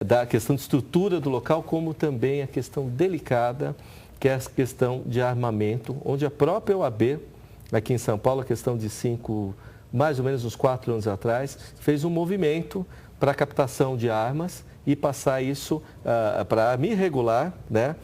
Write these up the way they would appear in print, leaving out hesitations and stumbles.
da questão de estrutura do local, como também a questão delicada, que é a questão de armamento, onde a própria OAB, aqui em São Paulo, a questão de mais ou menos uns 4 anos atrás, fez um movimento para a captação de armas e passar isso para me regular, né?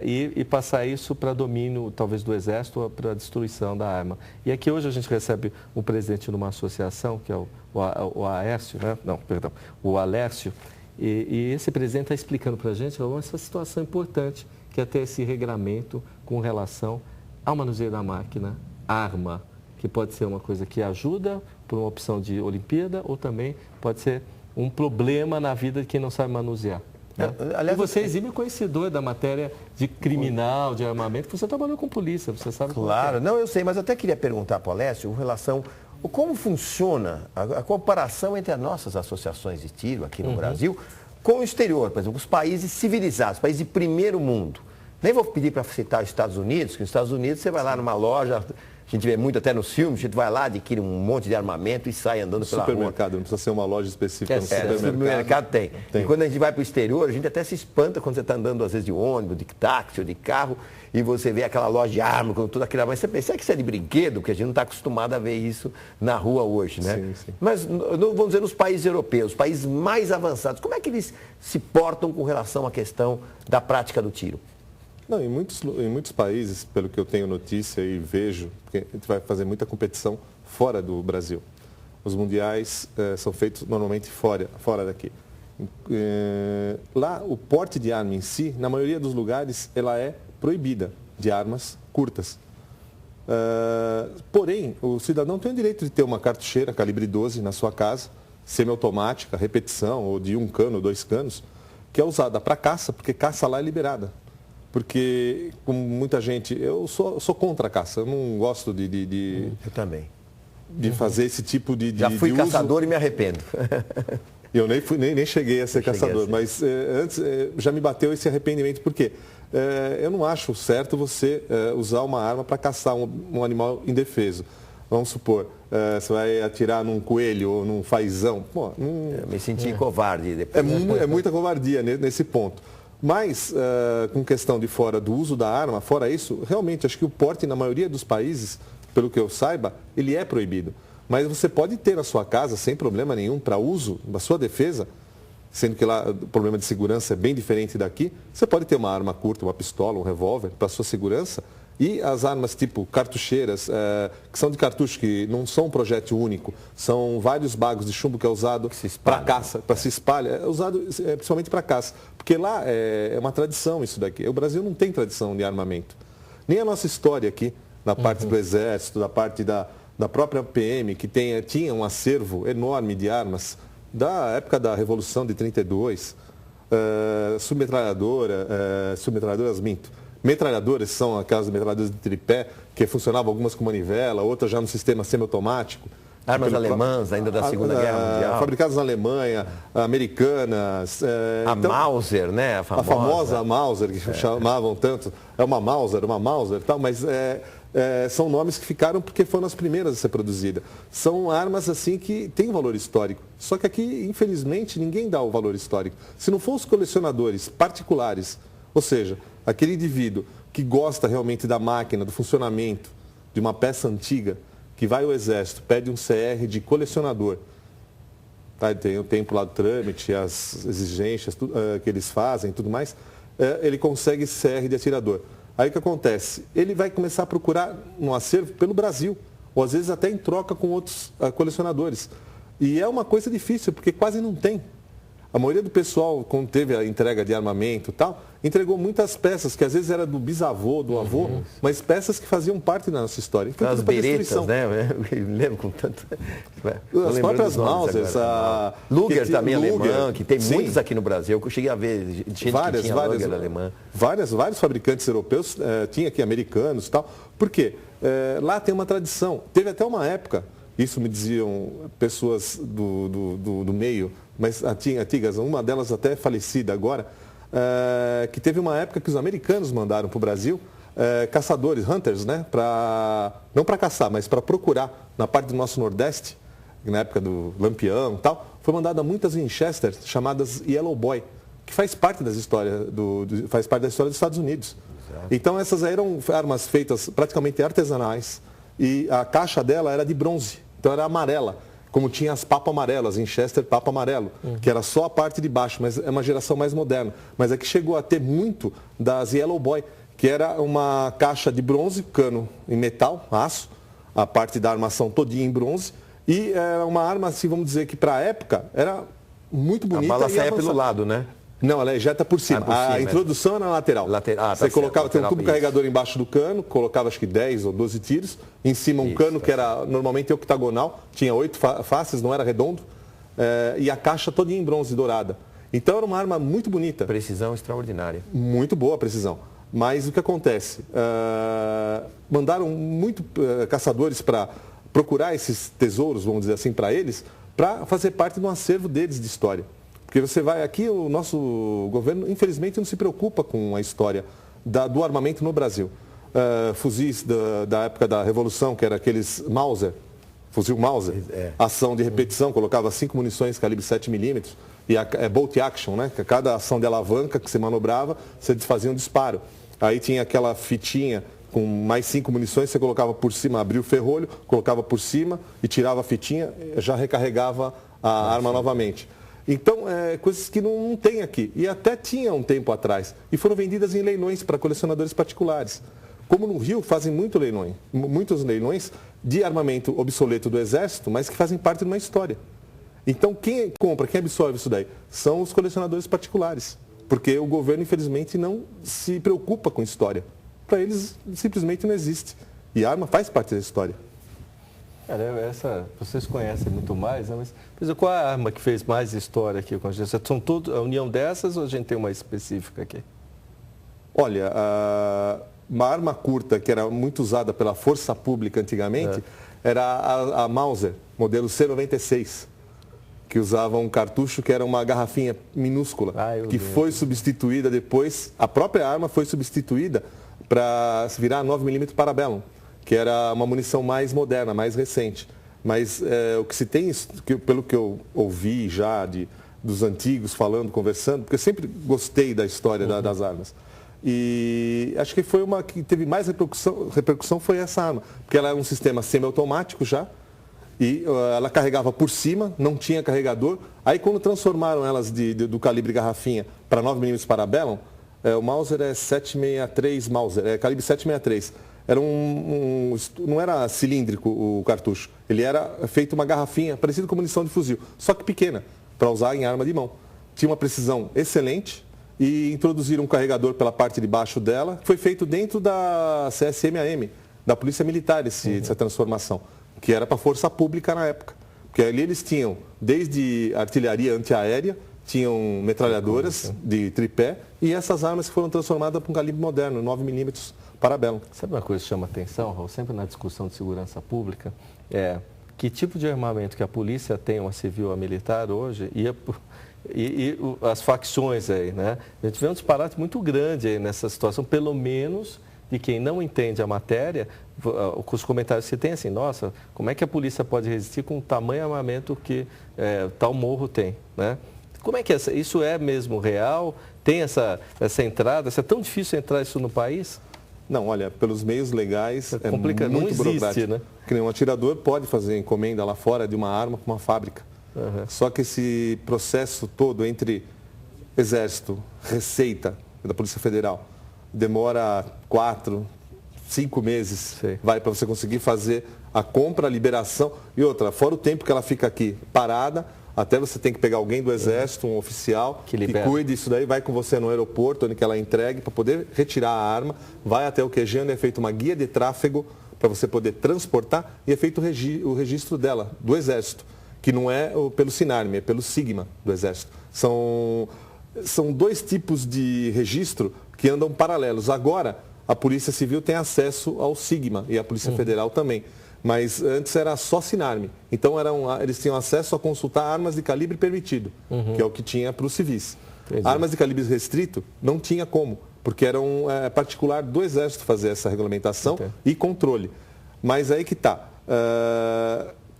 E passar isso para domínio, talvez, do Exército, para a destruição da arma. E aqui hoje a gente recebe um presidente numa associação, que é o Aércio, né? Não, perdão, o Alércio, e esse presidente está explicando para a gente essa situação importante, que é ter esse regramento com relação ao manuseio da máquina, arma, que pode ser uma coisa que ajuda por uma opção de Olimpíada, ou também pode ser um problema na vida de quem não sabe manusear. Né? Aliás, e você é exímio conhecedor da matéria de criminal, de armamento, que você trabalhou com polícia, você sabe. Claro, não, eu sei, mas eu até queria perguntar para o Alessio em relação como funciona a comparação entre as nossas associações de tiro aqui no Brasil com o exterior, por exemplo, os países civilizados, países de primeiro mundo. Nem vou pedir para citar os Estados Unidos, que nos Estados Unidos você vai lá numa loja, a gente vê muito até nos filmes, a gente vai lá, adquire um monte de armamento e sai andando pela rua. Supermercado, não precisa ser uma loja específica. No supermercado tem. E quando a gente vai para o exterior, a gente até se espanta quando você está andando, às vezes, de ônibus, de táxi ou de carro, e você vê aquela loja de arma, com tudo aquilo. Mas você pensa, será que isso é de brinquedo? Porque a gente não está acostumado a ver isso na rua hoje, né? Sim, sim. Mas, vamos dizer, nos países europeus, países mais avançados, como é que eles se portam com relação à questão da prática do tiro? Não, em muitos países, pelo que eu tenho notícia e vejo, porque a gente vai fazer muita competição fora do Brasil. Os mundiais são feitos normalmente fora daqui. Lá, o porte de arma em si, na maioria dos lugares, ela é proibida, de armas curtas. Porém, o cidadão tem o direito de ter uma cartucheira calibre 12 na sua casa, semiautomática, repetição, ou de 1 cano, 2 canos, que é usada para caça, porque caça lá é liberada. Porque, como muita gente, eu sou contra a caça, eu não gosto Eu também. De fazer esse tipo de Já fui de caçador e me arrependo. Eu nem cheguei a ser caçador, mas antes já me bateu esse arrependimento, porque eu não acho certo você usar uma arma para caçar um animal indefeso. Vamos supor, você vai atirar num coelho ou num fazão. Pô, Eu me senti covarde depois. É muita covardia nesse ponto. Mas, com questão de fora do uso da arma, fora isso, realmente, acho que o porte, na maioria dos países, pelo que eu saiba, ele é proibido. Mas você pode ter na sua casa, sem problema nenhum, para uso da sua defesa, sendo que lá o problema de segurança é bem diferente daqui. Você pode ter uma arma curta, uma pistola, um revólver, para sua segurança. E as armas tipo cartucheiras, que são de cartucho, que não são um projétil único, são vários bagos de chumbo que é usado para caça, para se espalha, é usado principalmente para caça. Porque lá é uma tradição isso daqui. O Brasil não tem tradição de armamento. Nem a nossa história aqui, na parte do Exército, da parte da própria PM, que tinha um acervo enorme de armas, da época da Revolução de 32, submetralhadoras, metralhadoras, são aquelas metralhadoras de tripé, que funcionavam algumas com manivela, outras já no sistema semiautomático. Armas alemãs, ainda da Segunda Guerra Mundial. Fabricadas na Alemanha, americanas. Então, Mauser, né? A famosa Mauser, que chamavam tanto. É uma Mauser, tal, mas são nomes que ficaram porque foram as primeiras a ser produzidas. São armas, assim, que têm valor histórico. Só que aqui, infelizmente, ninguém dá o valor histórico. Se não for os colecionadores particulares, ou seja, aquele indivíduo que gosta realmente da máquina, do funcionamento, de uma peça antiga, que vai ao Exército, pede um CR de colecionador, tá? Tem o tempo lá do trâmite, as exigências que eles fazem e tudo mais, ele consegue esse CR de atirador. Aí o que acontece? Ele vai começar a procurar um acervo pelo Brasil, ou às vezes até em troca com outros colecionadores. E é uma coisa difícil, porque quase não tem. A maioria do pessoal, quando teve a entrega de armamento e tal, entregou muitas peças, que às vezes era do bisavô, do avô, mas peças que faziam parte da nossa história. As beretas, né? Eu lembro com tanto... As próprias Mausers, Luger também, alemã, que tem muitos aqui no Brasil. Eu cheguei a ver gente que tinha Luger alemã. Vários fabricantes europeus, tinha aqui americanos e tal. Por quê? Lá tem uma tradição. Teve até uma época, isso me diziam pessoas do meio, mas antigas, uma delas até é falecida agora, que teve uma época que os americanos mandaram para o Brasil caçadores, hunters, né? Não para caçar, mas para procurar na parte do nosso Nordeste, na época do Lampião e tal, foi mandada muitas Winchester, chamadas Yellow Boy, que faz parte da história dos Estados Unidos. Exato. Então essas aí eram armas feitas praticamente artesanais e a caixa dela era de bronze, então era amarela, como tinha as papo amarelas, Winchester papo amarelo, que era só a parte de baixo, mas é uma geração mais moderna. Mas é que chegou a ter muito das Yellow Boy, que era uma caixa de bronze, cano em metal, aço, a parte da armação todinha em bronze, e era uma arma, assim, vamos dizer que para a época era muito bonita. A bala saia pelo lado, né? Não, ela ejeta por cima. A introdução era na lateral. Você colocava, tem um tubo carregador embaixo do cano, colocava acho que 10 ou 12 tiros. Em cima um cano que era normalmente octagonal, tinha 8 faces, não era redondo. E a caixa toda em bronze dourada. Então era uma arma muito bonita. Precisão extraordinária. Muito boa a precisão. Mas o que acontece? Mandaram muito caçadores para procurar esses tesouros, vamos dizer assim, para eles, para fazer parte de um acervo deles de história. Porque você vai aqui, o nosso governo, infelizmente, não se preocupa com a história do armamento no Brasil. Fuzis da época da Revolução, que era aqueles Mauser, fuzil Mauser, ação de repetição, colocava 5 munições calibre 7mm, e bolt action, né? Que cada ação de alavanca que você manobrava, você fazia um disparo. Aí tinha aquela fitinha com mais 5 munições, você colocava por cima, abria o ferrolho, colocava por cima e tirava a fitinha, já recarregava a arma novamente. Então, coisas que não tem aqui. E até tinha um tempo atrás. E foram vendidas em leilões para colecionadores particulares. Como no Rio, fazem muitos leilões de armamento obsoleto do Exército, mas que fazem parte de uma história. Então, quem compra, quem absorve isso daí? São os colecionadores particulares. Porque o governo, infelizmente, não se preocupa com história. Para eles, simplesmente não existe. E a arma faz parte da história. Vocês conhecem muito mais, né? Mas qual é a arma que fez mais história aqui com a gente? São todas a união dessas ou a gente tem uma específica aqui? Olha, uma arma curta que era muito usada pela Força Pública antigamente era a Mauser, modelo C96, que usava um cartucho que era uma garrafinha minúscula, que foi substituída depois, a própria arma foi substituída para virar 9mm Parabellum, que era uma munição mais moderna, mais recente. Mas o que se tem, pelo que eu ouvi já dos antigos falando, conversando, porque eu sempre gostei da história das armas. E acho que foi uma que teve mais repercussão foi essa arma, porque ela é um sistema semiautomático já, e ela carregava por cima, não tinha carregador. Aí quando transformaram elas do calibre garrafinha para 9mm Parabellum, o Mauser é 763 Mauser, calibre 763. Era não era cilíndrico o cartucho, ele era feito uma garrafinha, parecido com munição de fuzil, só que pequena, para usar em arma de mão. Tinha uma precisão excelente e introduziram um carregador pela parte de baixo dela, que foi feito dentro da CSM-AM, da Polícia Militar, essa transformação, que era para a Força Pública na época. Porque ali eles tinham, desde artilharia antiaérea, tinham metralhadoras de tripé e essas armas que foram transformadas para um calibre moderno, 9mm Parabellum. Sabe uma coisa que chama atenção, Raul? Sempre na discussão de segurança pública, que tipo de armamento que a polícia tem, uma civil ou a militar hoje, e as facções aí, né? A gente vê um disparate muito grande aí nessa situação, pelo menos de quem não entende a matéria, com os comentários que tem assim, nossa, como é que a polícia pode resistir com o tamanho armamento que tal morro tem, né? Como é que isso é mesmo real? Tem essa entrada? É tão difícil entrar isso no país? Não, olha, pelos meios legais é muito não existe, burocrático. Né? Que um atirador pode fazer encomenda lá fora de uma arma para uma fábrica. Só que esse processo todo entre Exército, Receita da Polícia Federal, demora 4, 5 meses. Vai para você conseguir fazer a compra, a liberação e outra. Fora o tempo que ela fica aqui parada, até você tem que pegar alguém do Exército, um oficial, que cuide disso daí, vai com você no aeroporto, onde que ela entregue, para poder retirar a arma, vai até o QG, onde é feita uma guia de tráfego para você poder transportar e é feito o registro dela, do Exército, que não é pelo Sinarme, é pelo Sigma do Exército. São 2 tipos de registro que andam paralelos. Agora, a Polícia Civil tem acesso ao Sigma e a Polícia Federal também. Mas antes era só Sinarme. Então eles tinham acesso a consultar armas de calibre permitido, que é o que tinha para os civis. Entendi. Armas de calibre restrito não tinha como, porque era particular do Exército fazer essa regulamentação e controle. Mas aí que está.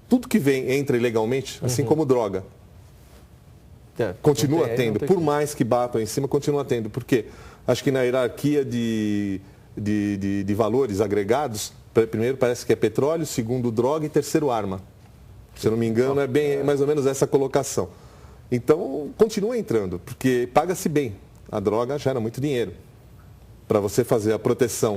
Tudo que entra ilegalmente, assim como droga, Continua tendo, por mais que batam em cima, continua tendo. Por quê? Acho que na hierarquia de valores agregados, primeiro parece que é petróleo, segundo droga e terceiro arma. Se eu não me engano, é bem mais ou menos essa colocação. Então, continua entrando, porque paga-se bem. A droga gera muito dinheiro. Para você fazer a proteção